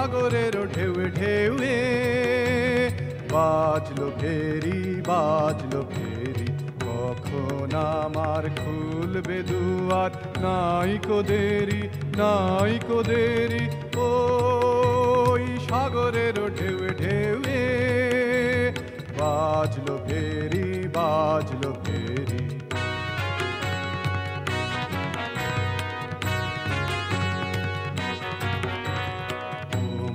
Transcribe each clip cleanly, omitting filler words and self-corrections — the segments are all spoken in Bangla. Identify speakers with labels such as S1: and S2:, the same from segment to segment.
S1: সাগরের ঢেউয়ে ঢেউয়ে বাজলো ফেরি বাজলো ফেরি কখন আমার খুলবে দুয়ার নাইকো দেরি নাইকো দেরি ওই সাগরের ঢেউয়ে ঢেউয়ে বাজলো ফেরি বাজলো ফেরি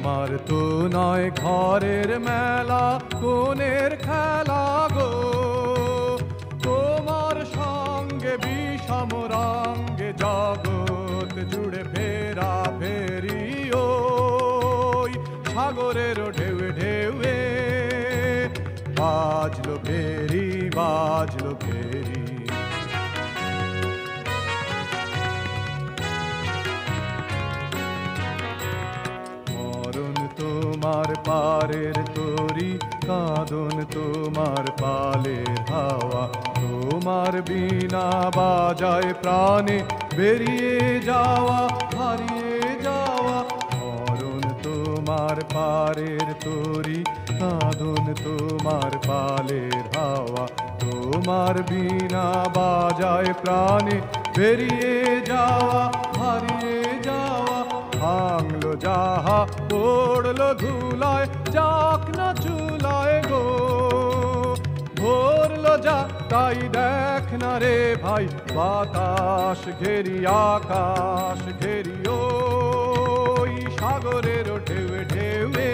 S1: তোমার তো নয় ঘরের মেলা কোনের খেলা গো তোমার সঙ্গে বিষম রঙ্গে জগৎ জুড়ে ফেরা ফেরি ওই সাগরের ঢেউয়ে ঢেউয়ে বাজলো ফেরি বাজলো ফেরি তোমার পারের তরি কাঁদন তোমার পালের হাওয়া তোমার বিনা বাজায় প্রাণে বেরিয়ে যাওয়া হারিয়ে যাওয়া মরণ তোমার পারের তরি কাঁদন তোমার পালের হাওয়া তোমার বিনা বাজায় প্রাণে বেরিয়ে যাওয়া হারিয়ে যাওয়া ভাঙলো যাহা পড়লো ধুলায় যাক না চুলায় গো ভরলো যা তাই দেখ না রে ভাই বাতাস ঘেরি আকাশ ঘেরি ওই সাগরের ঢেউয়ে ঢেউয়ে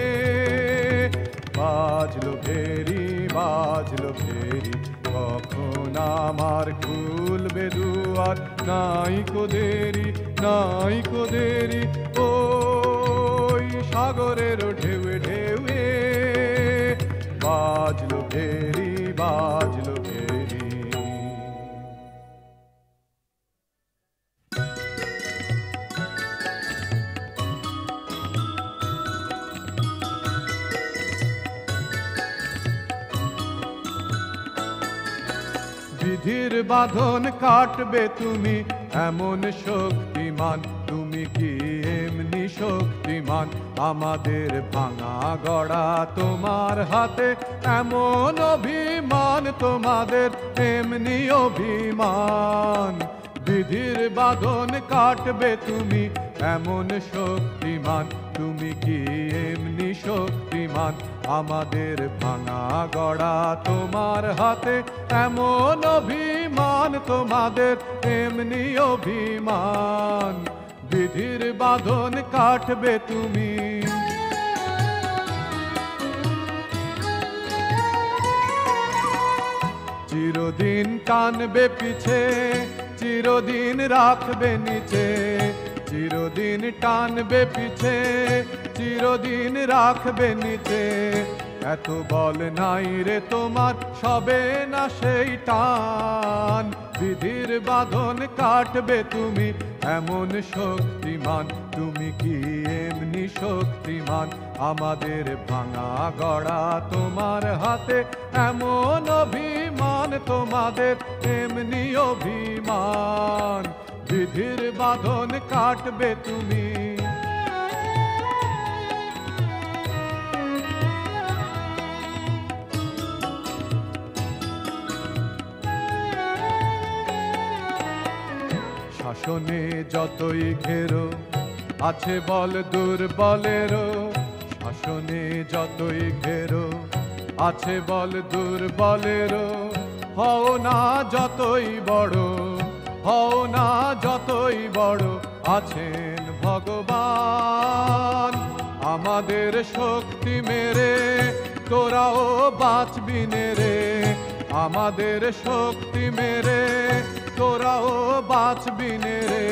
S1: বাজলো ফেরি বাজলো ফেরি কখন আমার খুলবে দুয়ার নাইকো দেরি নাইকো দেরি ওই সাগরের ঢেউয়ে ঢেউয়ে বাজলো ফেরি বাজলো ফেরি বিধির বাঁধন কাটবে তুমি এমন শক্তিমান তুমি কি এমনি শক্তিমান আমাদের ভাঙা গড়া তোমার হাতে এমন অভিমান তোমাদের এমনি অভিমান বিধির বাঁধন কাটবে তুমি এমন শক্তিমান তুমি কি এমনি শক্তিমান আমাদের ভাঙা গড়া তোমার হাতে এমন অভিমান তোমাদের এমনি অভিমান বিধির বাঁধন কাটবে তুমি চিরদিন টানবে পিছে চিরদিন রাখবে নিচে চিরদিন টানবে পিছে চিরদিন রাখবে নিচে এত বল নাই রে তোমার সবে না সেই টান বিধির বাঁধন কাটবে তুমি এমন শক্তিমান তুমি কি এমনি শক্তিমান আমাদের ভাঙা গড়া তোমার হাতে এমন অভিমান তোমাদের এমনি অভিমান বিধির বাঁধন কাটবে তুমি শাসনে যতই ঘেরো আছে বল দুর্বলেরও শাসনে যতই ঘেরো আছে বল দুর্বলেরও হও না যতই বড় হও না যতই বড় আছেন ভগবান আমাদের শক্তি মেরে তোরাও বাঁচবি রে আমাদের শক্তি মেরে তোরাও বাঁচবি রে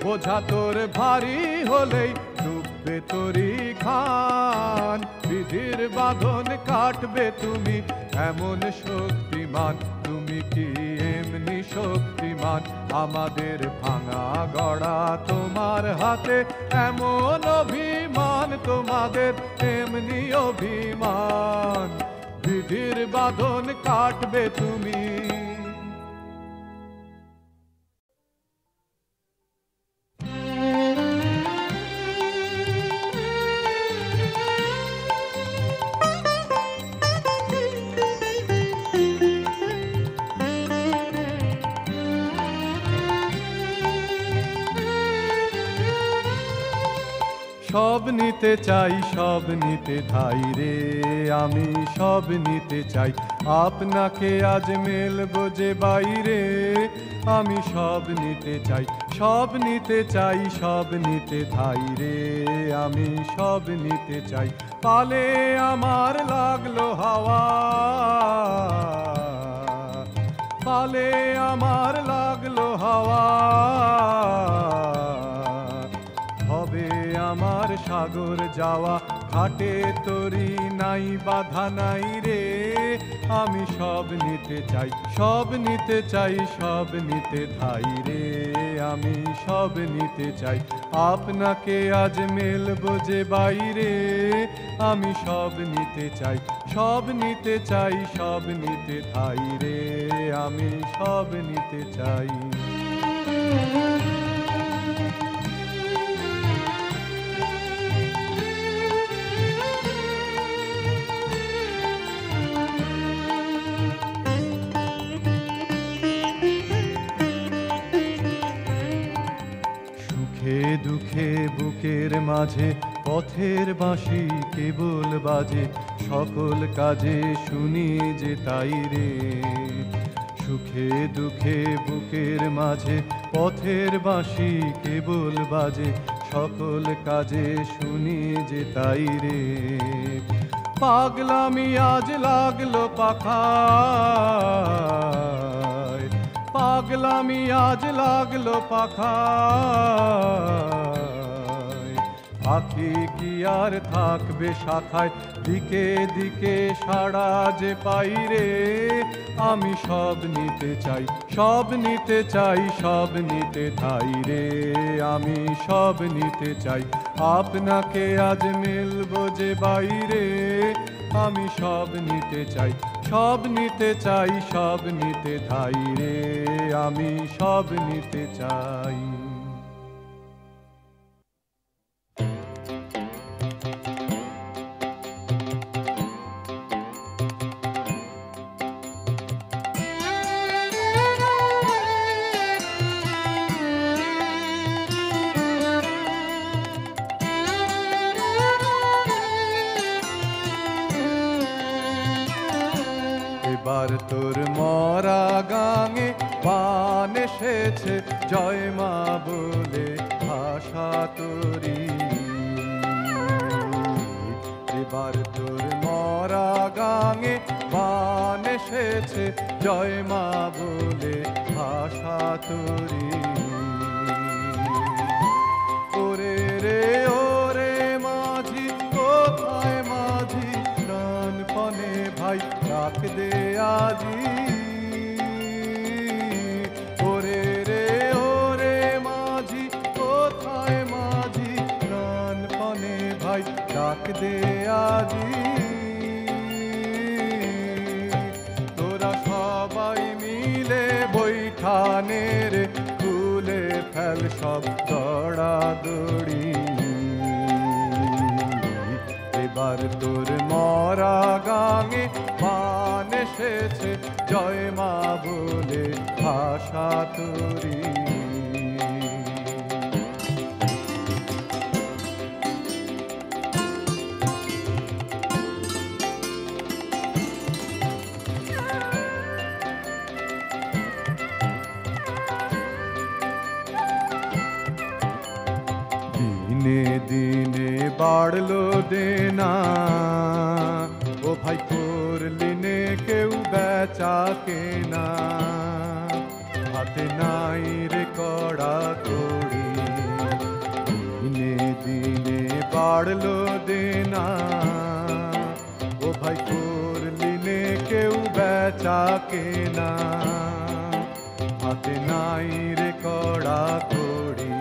S1: বোঝা তোর ভারী হলেই ডুববে তোরি খান বিধির বাঁধন কাটবে তুমি এমন শক্তিমান তুমি কি এমনি শক্তিমান আমাদের ভাঙা গড়া তোমার হাতে এমন অভিমান তোমাদের এমনি অভিমান বিধির বাঁধন কাটবে তুমি সব নিতে চাই, সব নিতে ধাই রে, আমি সব নিতে চাই। আপনাকে আজ মেলবো যে বাইরে, আমি সব নিতে চাই, সব নিতে চাই, সব নিতে ধাই রে, আমি সব নিতে চাই। পালে আমার লাগলো হাওয়া, পালে আমার লাগলো হাওয়া, হবে আমার সাগর যাওয়া। ঘাটে তরি নাই বাধা নাই রে, আমি সব নিতে চাই, সব নিতে চাই, সব নিতে ধাই রে, আমি সব নিতে চাই। আপনাকে আজ মেলবো যে বাইরে, আমি সব নিতে চাই, সব নিতে চাই, সব নিতে ধাই রে, আমি সব নিতে চাই। সুখে দুঃখে বুকের মাঝে পথের বাঁশি কেবল বাজে, সকল কাজে শুনি যে তাই রে। সুখে দুঃখে বুকের মাঝে পথের বাঁশি কেবল বাজে, সকল কাজে শুনি যে তাই রে। পাগলামি আজ লাগলো পাখায়, পাগলামি আজ লাগলো পাখায়। পাখি কি আর থাকবে শাখায়, দিকে দিকে সাড়া যে পাই রে, আমি সব নিতে চাই, সব নিতে চাই, সব নিতে ধাই রে, আমি সব নিতে চাই। আপনাকে আজ মেলবো যে বাইরে, আমি সব নিতে চাই, সব নিতে চাই, সব নিতে ধাই রে, আমি সব নিতে চাই। এবার তোর মরা গাঙে বান এসেছে, জয় মা বলে ভাষা তোরি। এবার তোর মরা গাঙে বান এসেছে, জয় মা বলে ভাষা তোরি। ওরে রে ওরে মাঝি, কোথায় মাঝি, প্রাণপণে ভাই ডাক দে আজি। ওরে রে ওরে মাঝি, কোথায় মাঝি, প্রাণপণে ভাই ডাক দে আজি। তোরা সবাই মিলে বৈঠানের খুলে ফেল সব দড়াদড়ি। এবার তোর মরা গাঙে বান এসেছে, জয় মা বলে ভাষা তোরি। দিনে দিনে বাড়লো দেনা, ও ভাই করলি নে কেউ বেচা কেনা। হাতে নাই রে কড়া কড়ি, দিনে দিনে বাড়লো দেনা, ও ভাই করলি নে কেউ বেচা কেনা। হাতে নাই রে কড়া কড়ি,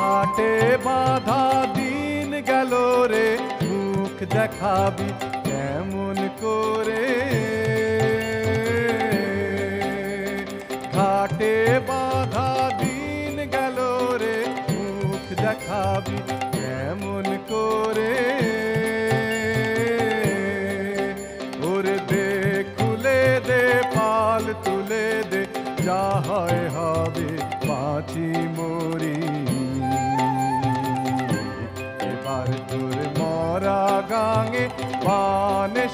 S1: হাটে বাঁধা দিন গেল রে, মুখ দেখাবি কেমন করে। ঘাটে বাঁধা দিন গেল রে, মুখ দেখাবি কেমন করে। ওরে দে খুলে দে, পাল তুলে দে, যা হয় হবে বাঁচি মরি।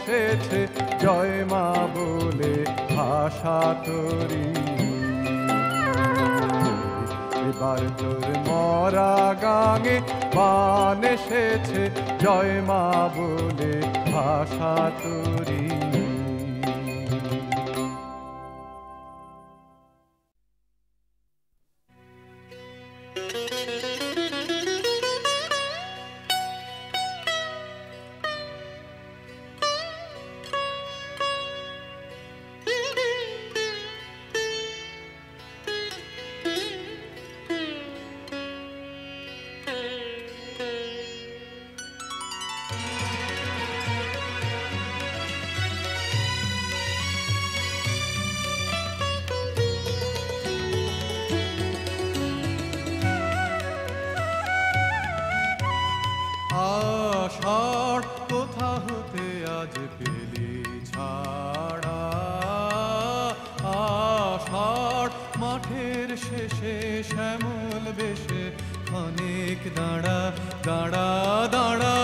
S1: এসেছে জয় মা বলে ভাষা তরি। এবার তোর মরা গাঙে বান এসেছে জয় মা বলে ভাষা তরি। আষাঢ় কোথা হতে আজ পেলি ছাড়া, আষাঢ় মাঠের শেষে শ্যামল বেশে অনেক দাঁড়া দাঁড়া দাঁড়া।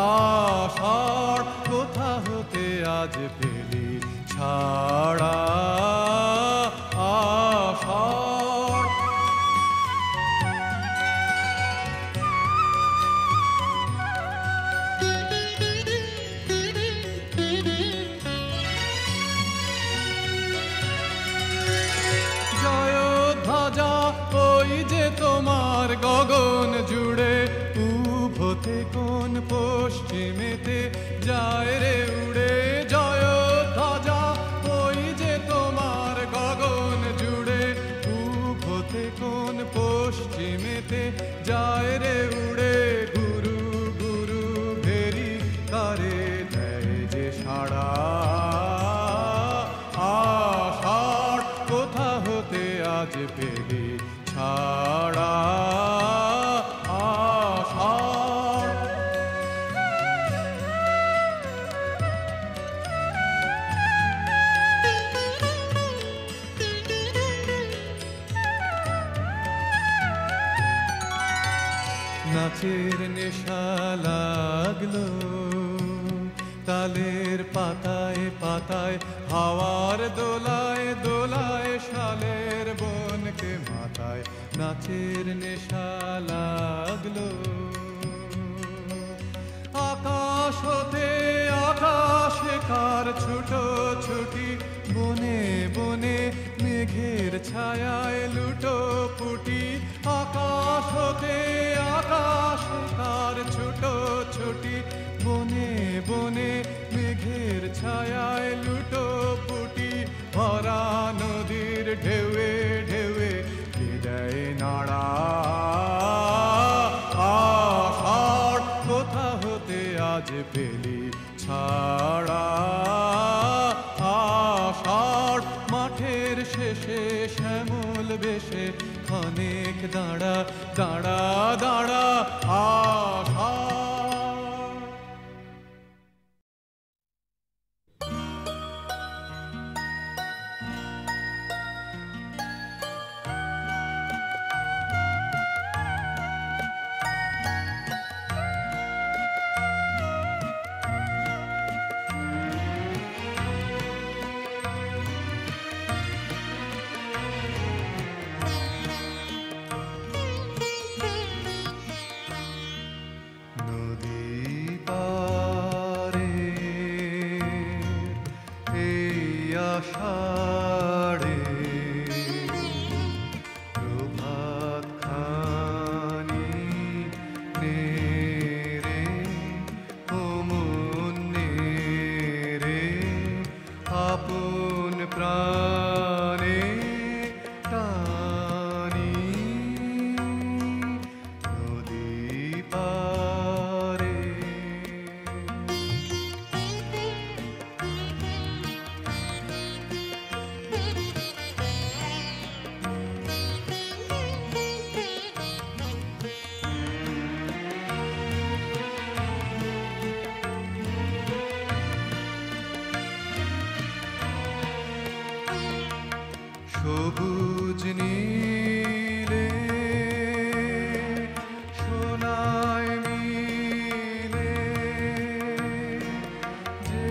S1: আষাঢ় কোথা হতে আজ পেলি ছাড়া, আষাঢ়। ওই যে তোমার গগন জুড়ে উভতে কোন পশ্চিমেতে যায় রে উড়ে। জয় ধ্বজা ওই যে তোমার গগন জুড়ে উভতে কোন পশ্চিমেতে যায় রে উড়ে। গুরু গুরু ভেরি কারে দেয় যে সাড়া, আষাঢ় কোথা হতে আজ পেলি ছাড়া, আষাঢ়। নাচের নেশা লাগলো তালের পাতায় পাতায়, হাওয়ার দোলায় দোলায় শালের বনকে মাথায়। নাচের নেশা লাগলো আকাশ হতে আকাশে কার ছুটো ছুটি, বনে বনে মেঘের ছায়ায় লুটো পুটি। আকাশ হতে আকাশে কার ছুটো ছুটি, বনে বনে মেঘের ছায়ায় লুটো পুটি। ভরা নদীর ঢেউয়ে ঢেউয়ে হৃদয় নাড়া, আষাঢ় কোথা হতে আজ পেলি ছাড়া, আষাঢ় মাঠের শেষে শ্যামল বেশে অনেক দাঁড়া দাঁড়া দাঁড়া, আষাঢ়। আষাঢ়ে প্রভাত খানি নেরে ও মন নেরে, আপন প্রাণে টানি নদী পারে। সবুজ নীলে সোনায় মিলে যে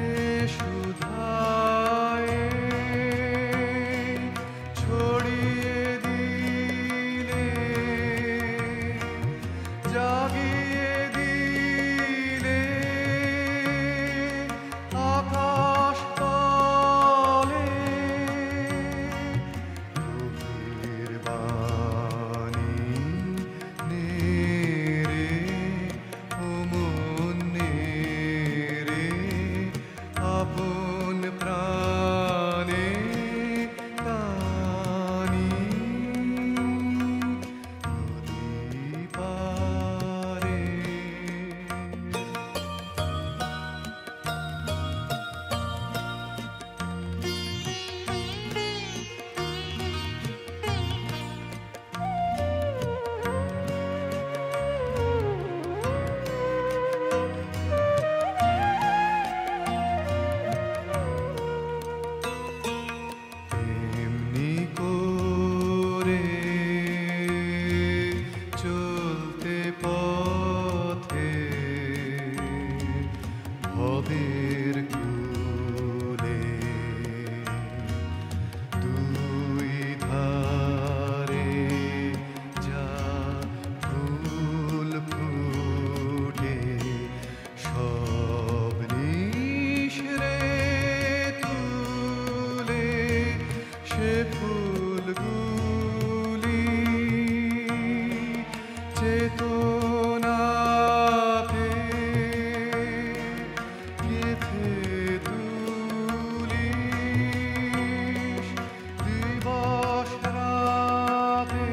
S1: নদের কূলে দুই ধারে যা ফুল ফুটে সব নিশরে তুলে সে ফুলগুলি চেতনাতে গেঁথে তুলিস দিবস রাতে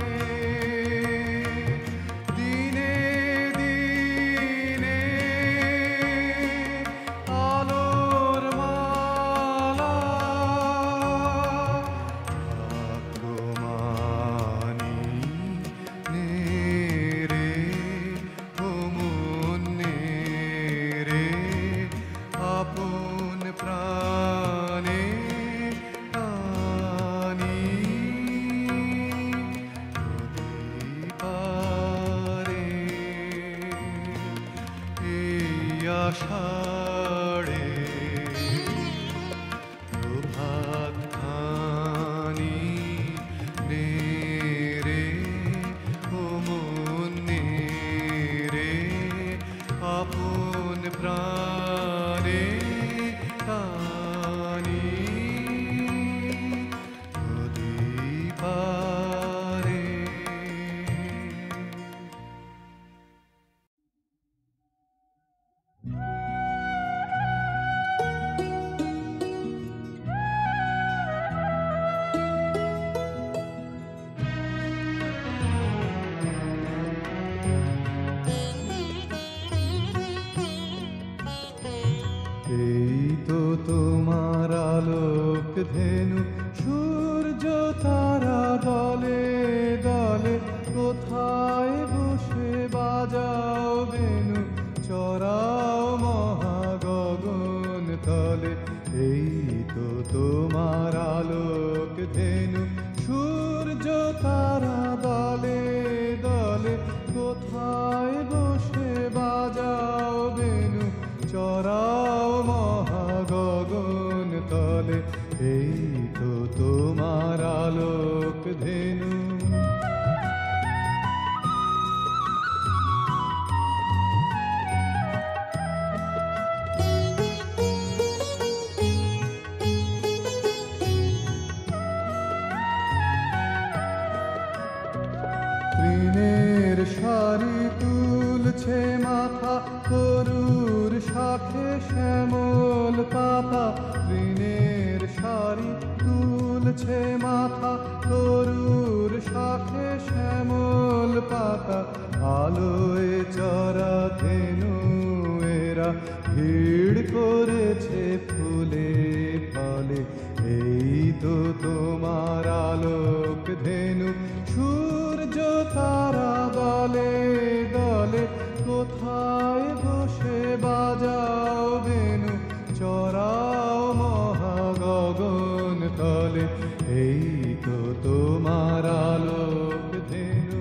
S1: দিনে দিনে আলোর মালা আক্রমানি নে রে ও মন নে রে আপন প্রাণে আনি নদী পারে এই আষাঢ়ে প্রভাত খানি নে রে ও মন নে রে আপন প্রাণে টানি নদী পারে এই তো তোমার আলোক ধেনু সূর্য তারা দলে দলে কোথায় বসে বাজাও বেনু চড়াও মহাগগন তলে এই তো তোমার আলোক ধেনু সূর্য তারা দলে দলে কোথায় বসে বাজাও বেনু চড়াও মহাগগন তলে এই তো তোমার আলোক ধেনু তৃণের সারি তুলছে মাথা তরুর শাখে শ্যামল পাতা তৃণের সারি তুলছে মাথা তরুর শাখে শ্যামল পাতা আলোয় চরা ধেনু এরা ভিড় করেছে ফুলে ফলে এই তো তোমার আলোক ধেনু সূর্য তারা দলে দলে কোথায় বসে বাজাও বেনু চড়াও মহাগগন তলে এই তো তোমার আলোক ধেনু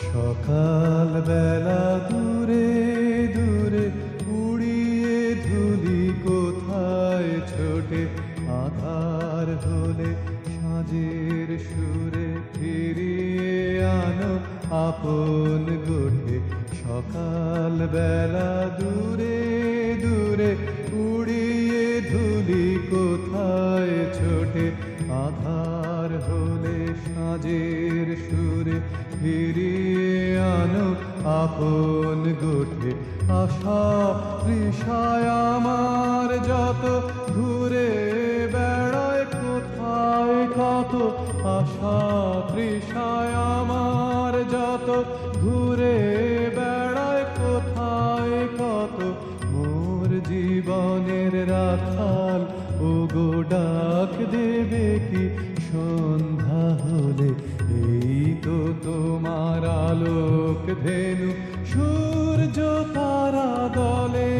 S1: সকাল বেলা দূরে দূরে উড়িয়ে ধুলি কোথায় ছোটে আধার হলে সাঁঝের সুরে ফিরিয়ে আনো আপন গোঠে সকাল বেলা দূরে দূরে উড়িয়ে ধুলি কোথায় ছোটে আধার হলে সাঁঝের সুরে ফিরিয়ে আনো আপন গোঠে আশা তৃষায় আমার যত ঘুরে বেড়ায় কোথায় কত আশা তৃষায় আমার যত ঘুরে বেড়ায় কোথায় কত মোর জীবনের রাখাল ও গো ডাক দেবে কি সন্ধ্যা হলে এই তো তোমার আলোক ধেনু সূর্য তারা দলে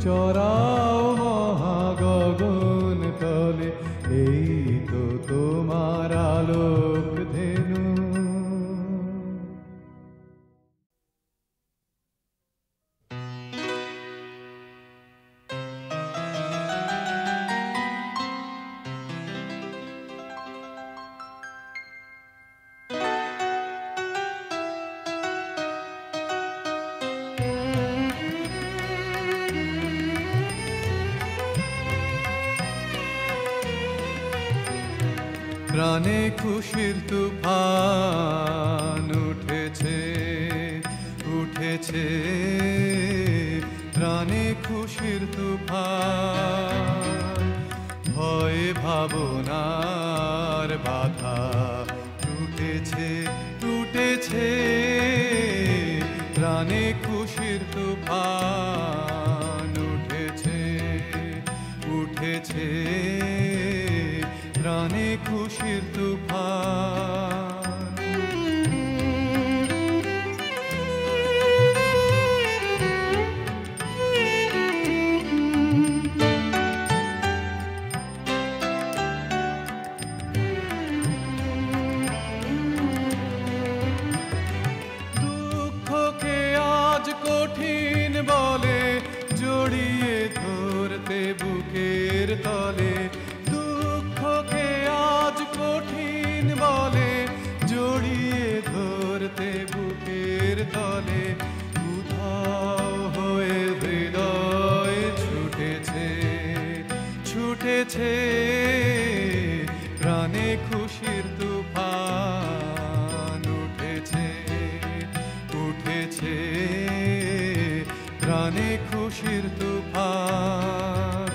S1: চড়াও মহাগগন তলে, এই তো তোমার আলোক ধেনু। প্রাণে খুশির তুফান উঠেছে, উঠেছে প্রাণে খুশির তুফান। ভয় ভাবনার বাধা টুটেছে, টুটেছে প্রাণে খুশির তুফান উঠেছে, উঠেছে প্রাণে খুশির তুফান। দুঃখকে আজ কঠিন বলে জড়িয়ে ধরতে বুকের তলে, কঠিন বলে জড়িয়ে ধরতে বুকের তলে। উধাও হয়ে হৃদয় ছুটেছে, ছুটেছে প্রাণে খুশির তুফান উঠেছে, উঠেছে প্রাণে খুশির তুফান।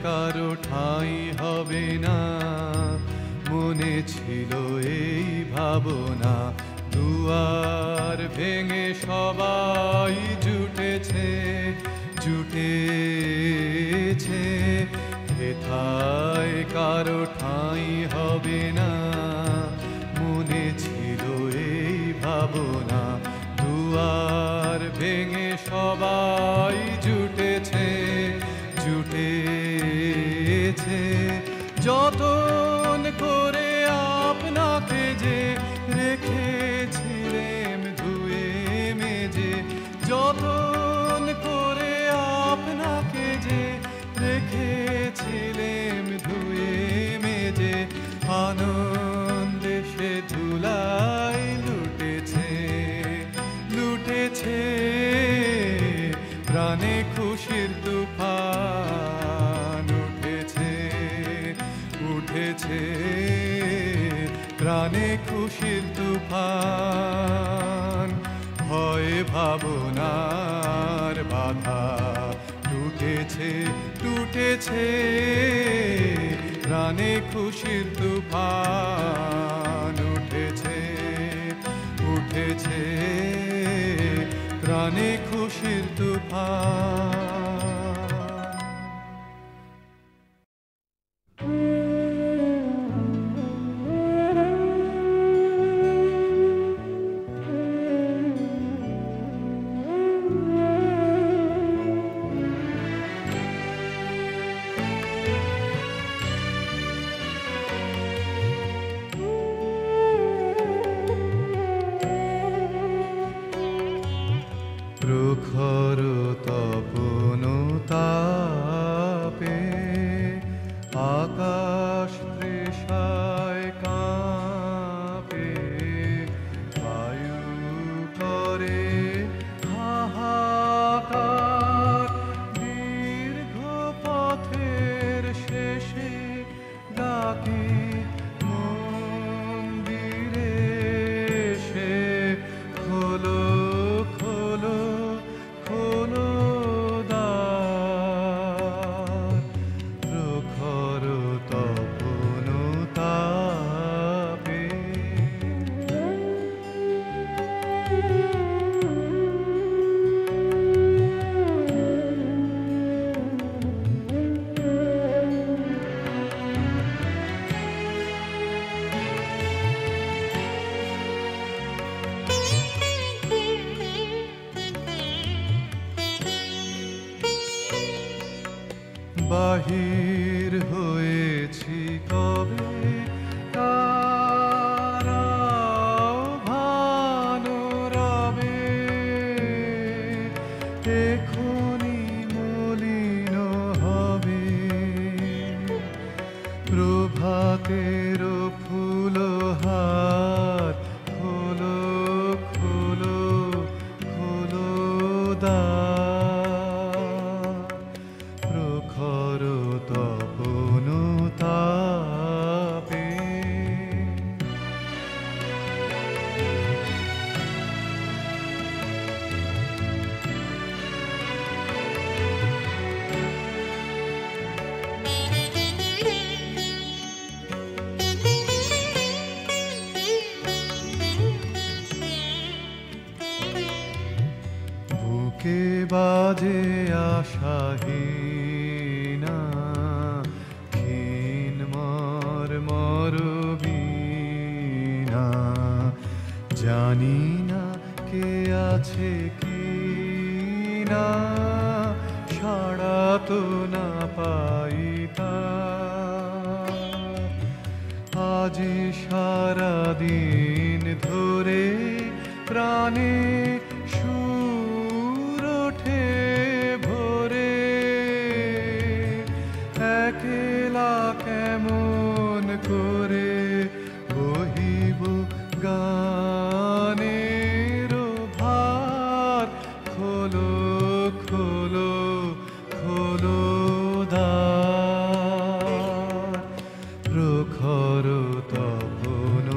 S1: কারো ঠাঁই হবে না, মনে ছিল এই ভাবনা। দুয়ার ভেঙে সবাই জুটেছে, জুটেছে হেথায় কারো ঠাঁই হবে না, মনে ছিল এই ভাবনা। দুয়ার ভেঙে সবাই জুটেছে, জুটেছে যতন করে আপনাকে যে রেখেছিলেম ধুয়ে মেজে, যতন করে আপনাকে যে রেখেছিলেম ধুয়ে মেজে। আনন্দে সে ধুলাই লুটেছে, লুটেছে প্রাণে খুশির তুফান উঠেছে, উঠেছে প্রাণে খুশির তুফান। ভয় ভাবনার বাধা টুটেছে, টুটেছে প্রাণে খুশির তুফান উঠেছে, উঠেছে প্রাণে খুশির তুফান। প্রখর তপন তাপে আকাশ তৃষায় কাঁপে, বায়ু করে হাহাকার। দীর্ঘ পথের শেষে ডাকে মন্দিরে সে, খোলো খোলো খোলো দ্বার। প্রখর তপন তাপে বাহির হয়েছি কবে তারাও ভানো রবে, এখনি মলিন হবে প্রভাতের ফুলহার। খোলো খোলো খোলো দ্বার, প্রখর তপন তাপে বুকে বাজে আশাহীনা ক্ষীণ মর বীণা। জানি না কে আছে কি না, সাড়া তো না পাই তার। আজি সারাদিন ধরে প্রাণে সুর ওঠে ভোরে, একলা কেমন করে বহিব গানের ভার। খোলো খোলো খোলো দ্বার, প্রখর তপন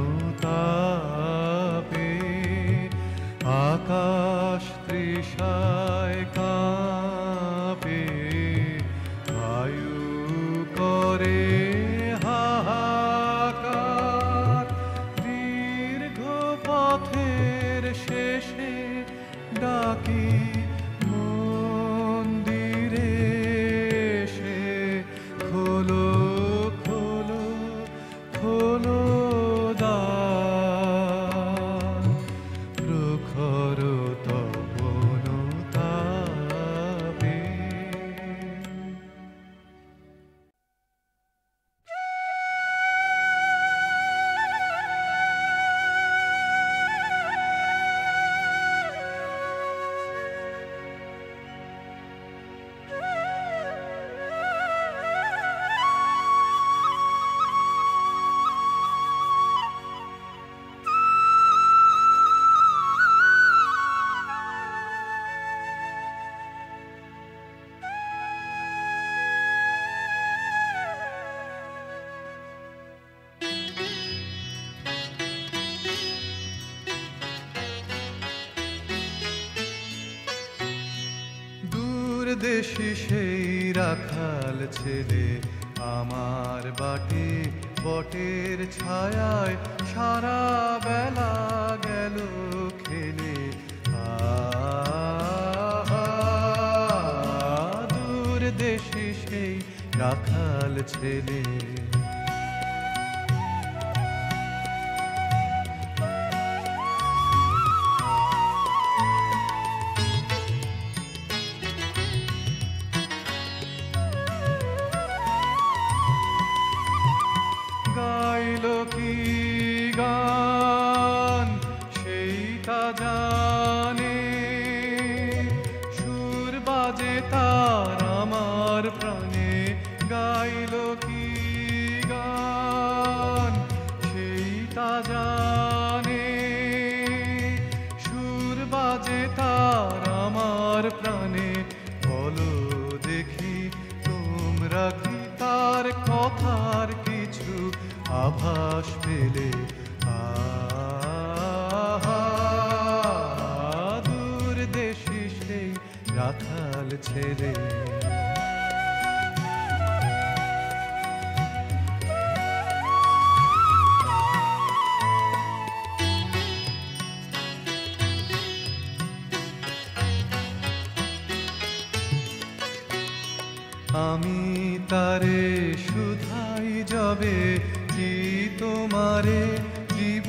S1: তাপে আকাশ তৃষায় কাঁপে। বায়ু করে হাহাকার, দীর্ঘ পথের শেষে ডাকি মন্দিরে এসে। খোলো খোলো খোলো দ্বার, প্রখর তপন তাপে। দেশি সেই রাখাল ছেলে আমার বাটে বটের ছায়ায় সারা বেলা গেল খেলে। দূর দেশি সেই রাখাল ছেলে গাইলো কি গান সেইটা জানে, সুর বাজে তার আমার প্রাণে। গাইলো কি গান সেইটা জানে, সুর বাজে তার আমার প্রাণে। বলো দেখি তোমরা কি তার কথার কিছু আভাস পেলে? দূর দেশি সেই রাখাল ছেলে আমি তারে শুধাই যাবে কি তোমারে দিব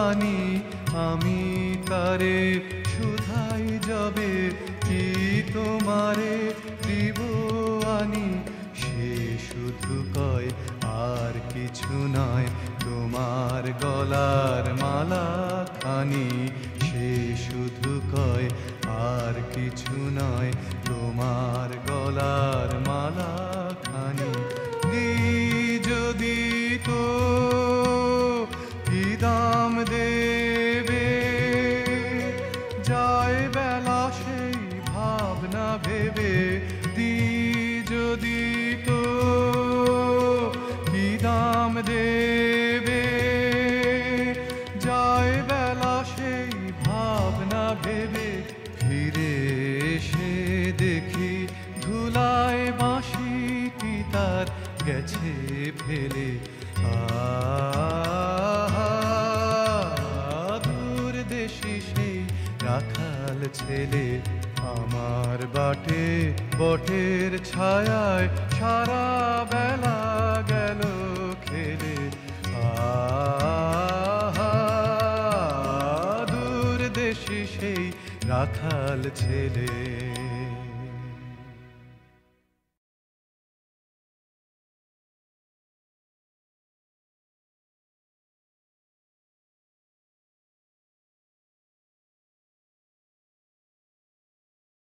S1: আনি। আমি তারে শুধাই যাবে কি তোমারে দিব আনি। সে শুধু কয় আর কিছু নয়, তোমার গলার মালা খানি। সে শুধু কয় আর কিছু নয়, তোমার গলার মালা খানি। যদি তো কি দাম দেবে, যায় বেলা সেই ভাবনা ভেবে। যদি তো কি দাম দেবে, যায় বেলা সেই ভাবনা ভেবে। ফিরে এসে দেখি ধুলায় বাঁশিটি তার গেছে ফেলে। দূর দেশি সেই রাখাল ছেলে, আমার বাটে বটের ছায়ায় সারা বেলা গেল খেলে। দূর দেশি সেই রাখাল ছেলে।